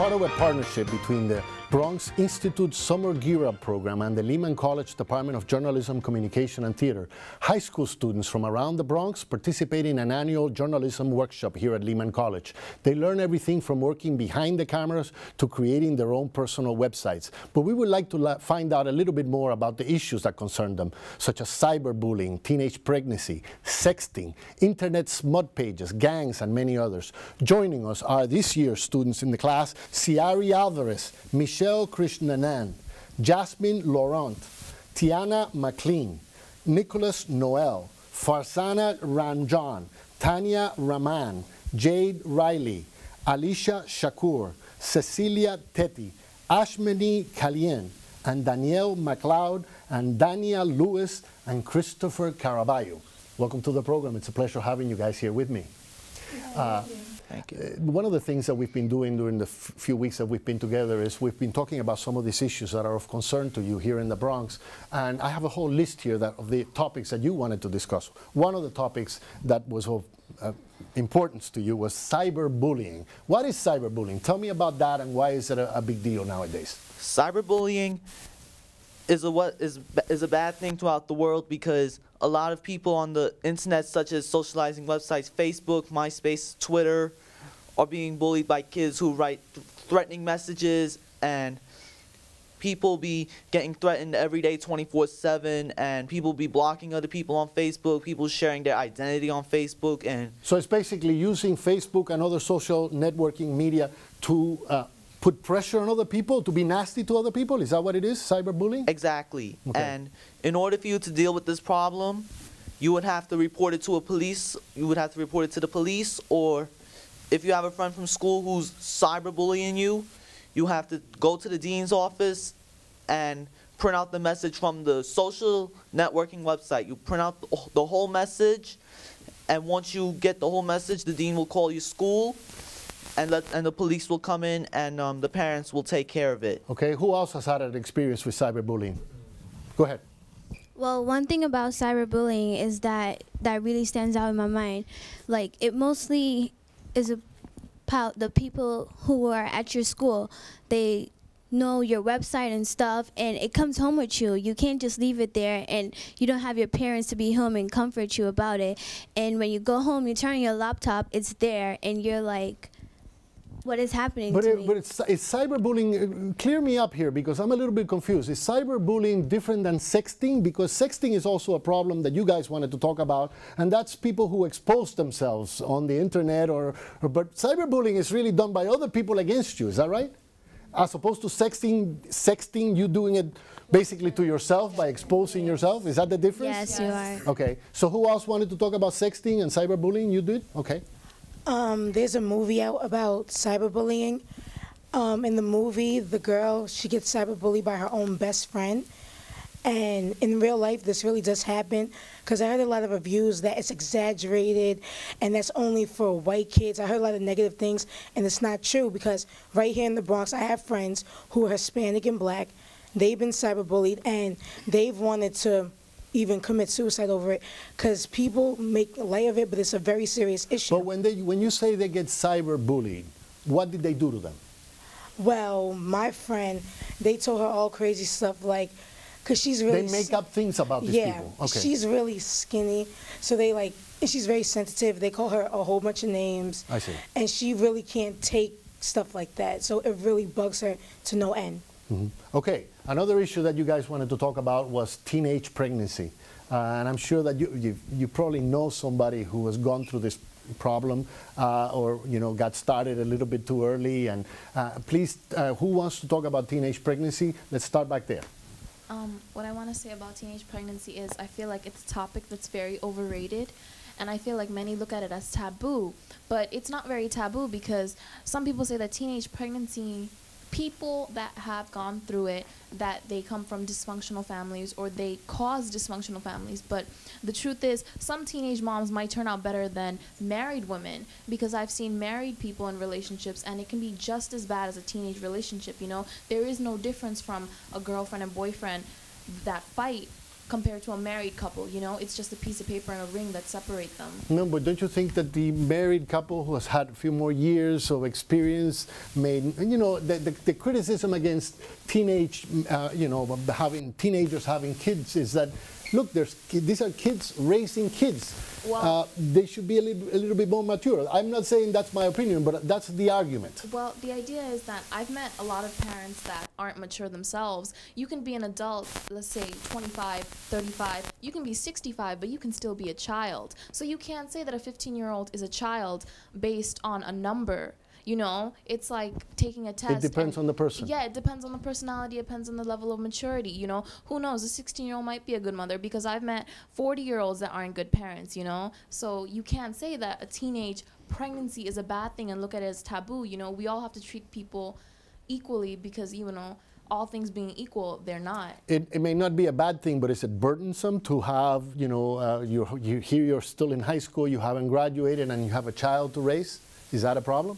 Part of a partnership between the Bronx Institute Summer Gear Up program and the Lehman College Department of Journalism, Communication and Theater, high school students from around the Bronx participate in an annual journalism workshop here at Lehman College. They learn everything from working behind the cameras to creating their own personal websites. But we would like to find out a little bit more about the issues that concern them, such as cyberbullying, teenage pregnancy, sexting, internet smut pages, gangs, and many others. Joining us are this year's students in the class: Siaree Alvarez, Krishranard, Jasmine, Laurent, Tiana Maclean, Nicholas, Noel, Farzana Ramjohn, Tania Rahman, Jade Riley, Alisha Shakoor, Cecilia Tettey, Ashmanie Khalian, and Danielle Mcleod, and Dania Lewis, and Christopher Caraballo. Welcome to the program. It's a pleasure having you guys here with me. Thank you. One of the things that we've been doing during the few weeks that we've been together is we've been talking about some of these issues that are of concern to you here in the Bronx. And I have a whole list here of the topics that you wanted to discuss. One of the topics that was of importance to you was cyberbullying. What is cyberbullying? Tell me about that, and why is it a big deal nowadays? Cyberbullying is a bad thing throughout the world, because a lot of people on the internet, such as socializing websites, Facebook, MySpace, Twitter, are being bullied by kids who write threatening messages, and people be getting threatened every day 24/7, and people be blocking other people on Facebook, people sharing their identity on Facebook. And so it's basically using Facebook and other social networking media to put pressure on other people, to be nasty to other people? Is that what it is, cyberbullying? Exactly. Okay. And in order for you to deal with this problem, you would have to report it to the police, or if you have a friend from school who's cyberbullying you, you have to go to the dean's office and print out the message from the social networking website. You print out the whole message, and once you get the whole message, the dean will call your school, and the police will come in, and the parents will take care of it. Okay, who else has had an experience with cyberbullying? Go ahead. Well, one thing about cyberbullying is that really stands out in my mind. Like, it mostly is about the people who are at your school. They know your website and stuff, and it comes home with you. You can't just leave it there, and you don't have your parents to be home and comfort you about it. And when you go home, you turn on your laptop, it's there, and you're like, what is happening to me? But it's cyberbullying. Clear me up here, because I'm a little bit confused. Is cyberbullying different than sexting? Because sexting is also a problem that you guys wanted to talk about, and that's people who expose themselves on the internet. But cyberbullying is really done by other people against you. Is that right? As opposed to sexting, you doing it basically to yourself by exposing yourself. Is that the difference? Yes, you are. Okay. So who else wanted to talk about sexting and cyberbullying? You did? Okay. There's a movie out about cyberbullying. In the movie, the girl, she gets cyberbullied by her own best friend. And in real life, this really does happen, because I heard a lot of reviews that it's exaggerated and that's only for white kids. I heard a lot of negative things, and it's not true, because right here in the Bronx, I have friends who are Hispanic and black. They've been cyberbullied, and they've wanted to even commit suicide over it, because people make light of it, but it's a very serious issue. But when you say they get cyberbullied, what did they do to them? Well, my friend, they told her all crazy stuff, like, because she's really... They make up things about these people? Okay. She's really skinny, so they like, and she's very sensitive. They call her a whole bunch of names. I see. And she really can't take stuff like that, so it really bugs her to no end. Mm-hmm. Okay, another issue that you guys wanted to talk about was teenage pregnancy. And I'm sure that you probably know somebody who has gone through this problem, or got started a little bit too early. And please, who wants to talk about teenage pregnancy? Let's start back there. What I want to say about teenage pregnancy is I feel like it's a topic that's very overrated, and I feel like many look at it as taboo, but it's not very taboo, because some people say that teenage pregnancy, people that have gone through it, that they come from dysfunctional families or they cause dysfunctional families. But the truth is, some teenage moms might turn out better than married women, because I've seen married people in relationships and it can be just as bad as a teenage relationship. There is no difference from a girlfriend and boyfriend that fight compared to a married couple. You know, it's just a piece of paper and a ring that separate them. No, but don't you think that the married couple who has had a few more years of experience made, you know, the criticism against teenage, you know, having teenagers having kids is that, look, these are kids raising kids. Well, they should be a little bit more mature. I'm not saying that's my opinion, but that's the argument. Well, the idea is that I've met a lot of parents that aren't mature themselves. You can be an adult, let's say 25, 35, you can be 65, but you can still be a child. So you can't say that a 15-year-old is a child based on a number. You know, it's like taking a test. It depends on the person. Yeah, it depends on the personality, it depends on the level of maturity, you know. Who knows, a 16-year-old might be a good mother, because I've met 40-year-olds that aren't good parents, you know. So you can't say that a teenage pregnancy is a bad thing and look at it as taboo, you know. We all have to treat people equally because, you know, all things being equal, they're not. It may not be a bad thing, but is it burdensome to have, you know, you're still in high school, you haven't graduated, and you have a child to raise? Is that a problem?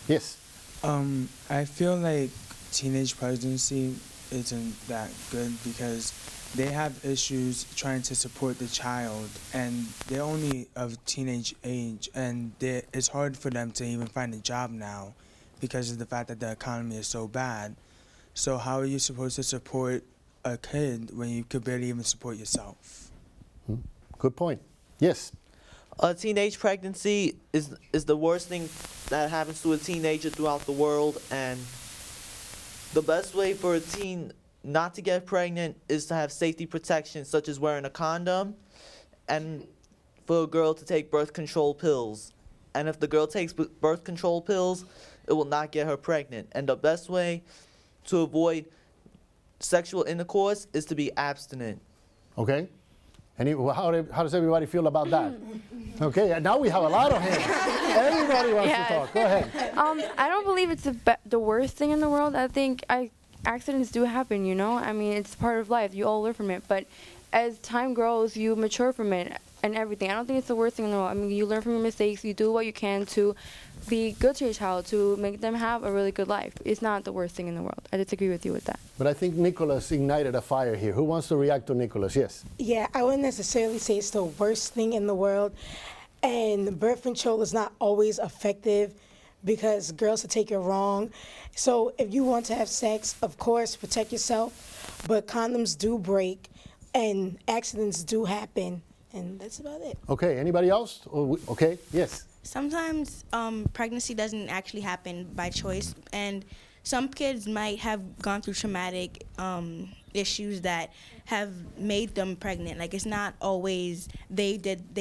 Yes. I feel like teenage pregnancy isn't that good because they have issues trying to support the child, and they're only of teenage age, and it's hard for them to even find a job now because of the fact that the economy is so bad. So how are you supposed to support a kid when you could barely even support yourself? Good point. Yes. A teenage pregnancy is the worst thing that happens to a teenager throughout the world, and the best way for a teen not to get pregnant is to have safety protection, such as wearing a condom, and for a girl to take birth control pills. And if the girl takes birth control pills, it will not get her pregnant. And the best way to avoid sexual intercourse is to be abstinent. Okay. How does everybody feel about that? Okay, now we have a lot of hands. Everybody wants to talk. Go ahead. I don't believe it's the worst thing in the world. I think accidents do happen, you know? I mean, it's part of life. You all learn from it. But as time grows, you mature from it and everything. I don't think it's the worst thing in the world. I mean, you learn from your mistakes. You do what you can to be good to your child, to make them have a really good life. It's not the worst thing in the world. I disagree with you with that. But I think Nicholas ignited a fire here. Who wants to react to Nicholas? Yes. Yeah, I wouldn't necessarily say it's the worst thing in the world. And birth control is not always effective because girls will take it wrong. So if you want to have sex, of course, protect yourself. But condoms do break and accidents do happen. And that's about it. Okay, anybody else? Okay, yes. Sometimes pregnancy doesn't actually happen by choice, and some kids might have gone through traumatic issues that have made them pregnant. Like, it's not always they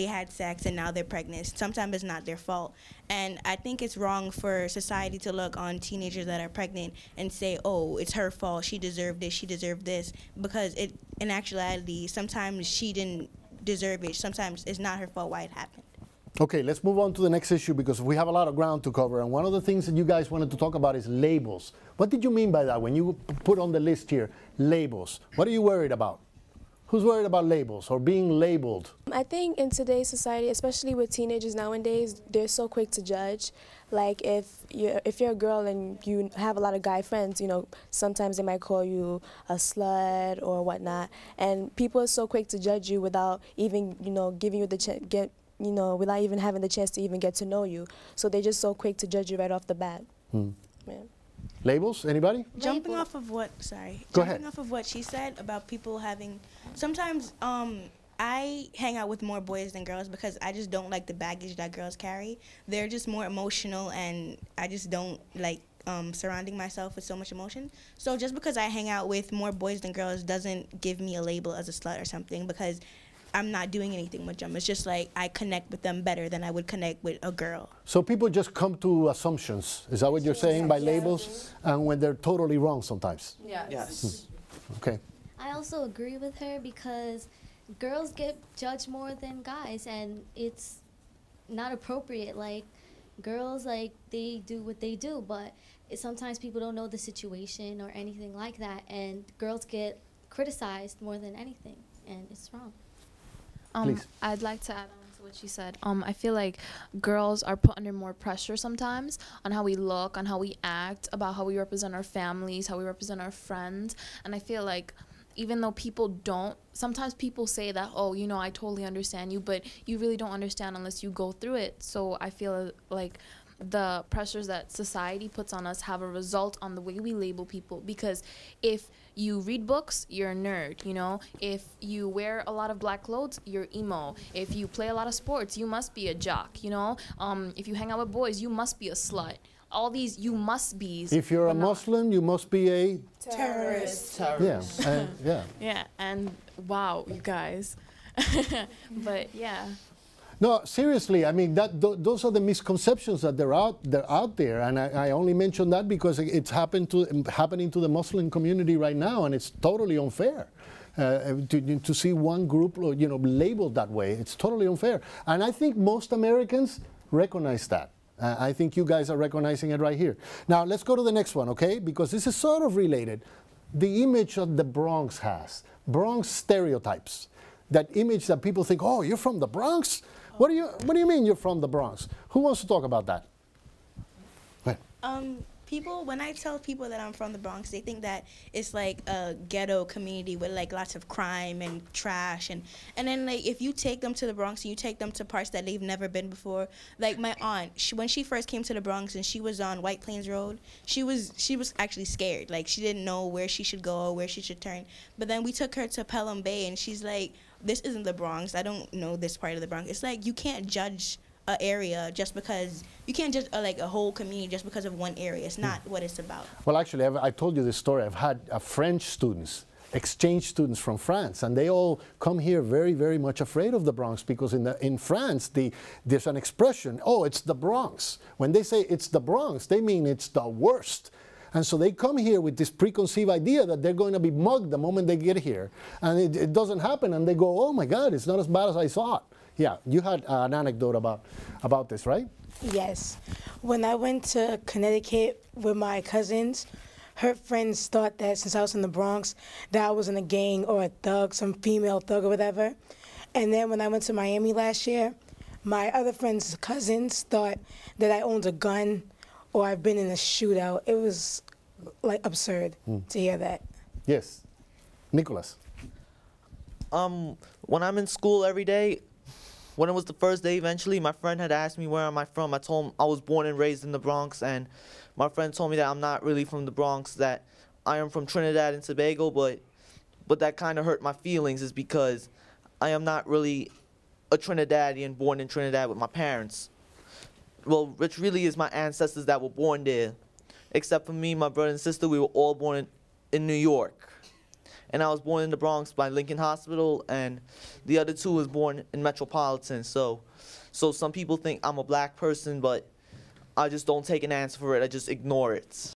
had sex and now they're pregnant. Sometimes it's not their fault. And I think it's wrong for society to look on teenagers that are pregnant and say, oh, it's her fault, she deserved this, she deserved this, because in actuality, sometimes she didn't deserve it. Sometimes it's not her fault why it happened. Okay, let's move on to the next issue because we have a lot of ground to cover. And one of the things that you guys wanted to talk about is labels. What did you mean by that when you put on the list here, labels? What are you worried about? Who's worried about labels or being labeled? I think in today's society, especially with teenagers nowadays, they're so quick to judge. Like if you're a girl and you have a lot of guy friends, you know, sometimes they might call you a slut or whatnot. And people are so quick to judge you without even, you know, giving you the chance, without even having the chance to even get to know you. So they're just so quick to judge you right off the bat. Yeah. Labels, anybody? Jumping off of what she said about people having, sometimes I hang out with more boys than girls because I just don't like the baggage that girls carry. They're just more emotional, and I just don't like surrounding myself with so much emotion. So just because I hang out with more boys than girls doesn't give me a label as a slut or something, because I'm not doing anything with them. It's just like I connect with them better than I would connect with a girl. So people just come to assumptions. Is that what you're saying by labels? And when they're totally wrong sometimes? Yes. Okay. I also agree with her because girls get judged more than guys, and it's not appropriate. Like, girls, like, they do what they do, but sometimes people don't know the situation or anything like that, and girls get criticized more than anything, and it's wrong. I'd like to add on to what she said. I feel like girls are put under more pressure sometimes on how we look, on how we act, about how we represent our families, how we represent our friends. And I feel like even though people don't, sometimes people say that, oh, you know, I totally understand you, but you really don't understand unless you go through it. So I feel like the pressures that society puts on us have a result on the way we label people, because if you read books, you're a nerd, you know? If you wear a lot of black clothes, you're emo. If you play a lot of sports, you must be a jock, you know? If you hang out with boys, you must be a slut. All these you must be's. If you're a Muslim, you must be a terrorist. Yeah, yeah. Yeah, and wow, you guys. But yeah. No, seriously, I mean, those are the misconceptions that they're out there, and I only mention that because it's happening to the Muslim community right now, and it's totally unfair. To see one group, you know, labeled that way, it's totally unfair. And I think most Americans recognize that. I think you guys are recognizing it right here. Now, let's go to the next one, okay? Because this is sort of related. The image that the Bronx has, Bronx stereotypes, that image that people think, oh, you're from the Bronx? What do you mean you're from the Bronx? Who wants to talk about that? Go ahead. People, when I tell people that I'm from the Bronx, they think that it's like a ghetto community with like lots of crime and trash, and then like if you take them to the Bronx and you take them to parts that they've never been before, like my aunt, when she first came to the Bronx and she was on White Plains Road, she was actually scared, like she didn't know where she should go or where she should turn. But then we took her to Pelham Bay and she's like, this isn't the Bronx, I don't know this part of the Bronx. It's like you can't judge an area just because, you can't judge like a whole community just because of one area. It's not what it's about. Well, actually, I told you this story. I've had French students, exchange students from France, and they all come here very, very much afraid of the Bronx because in France, there's an expression, oh, it's the Bronx. When they say it's the Bronx, they mean it's the worst. And so they come here with this preconceived idea that they're going to be mugged the moment they get here. And it doesn't happen, and they go, oh my God, it's not as bad as I thought. Yeah, you had an anecdote about this, right? Yes. When I went to Connecticut with my cousins, her friends thought that since I was in the Bronx, that I was in a gang or a thug, some female thug or whatever. And then when I went to Miami last year, my other friends' cousins thought that I owned a gun or I've been in a shootout. It was like absurd to hear that. Yes. Nicholas. When I'm in school every day, when it was the first day eventually, my friend had asked me where am I from. I told him I was born and raised in the Bronx, and my friend told me that I'm not really from the Bronx, that I am from Trinidad and Tobago, but that kind of hurt my feelings is because I am not really a Trinidadian born in Trinidad with my parents. Well, which really is my ancestors that were born there. Except for me, my brother and sister, we were all born in New York. And I was born in the Bronx by Lincoln Hospital, and the other two was born in Metropolitan. So some people think I'm a black person, but I just don't take an answer for it. I just ignore it.